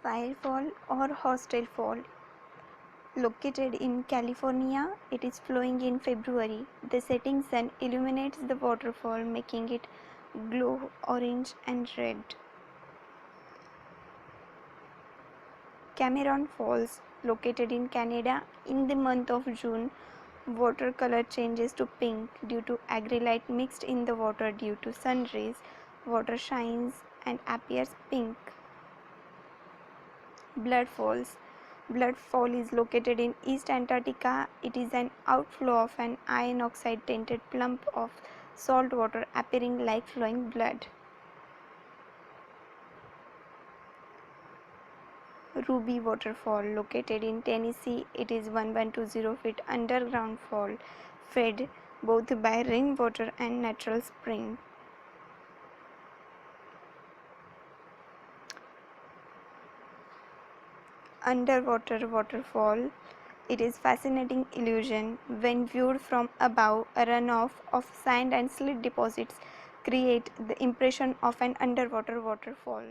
Firefall or hostile fall. Located in California, it is flowing in February. The setting sun illuminates the waterfall, making it glow orange and red. Cameron Falls, located in Canada, in the month of June, water color changes to pink due to agrelite mixed in the water due to sun rays. Water shines and appears pink. Blood Falls. Blood Fall is located in East Antarctica. It is an outflow of an iron oxide tinted plump of salt water appearing like flowing blood. Ruby Waterfall, located in Tennessee, it is 1120 feet underground fall, fed both by rainwater and natural spring. Underwater waterfall, it is fascinating illusion. When viewed from above, a runoff of sand and slate deposits create the impression of an underwater waterfall.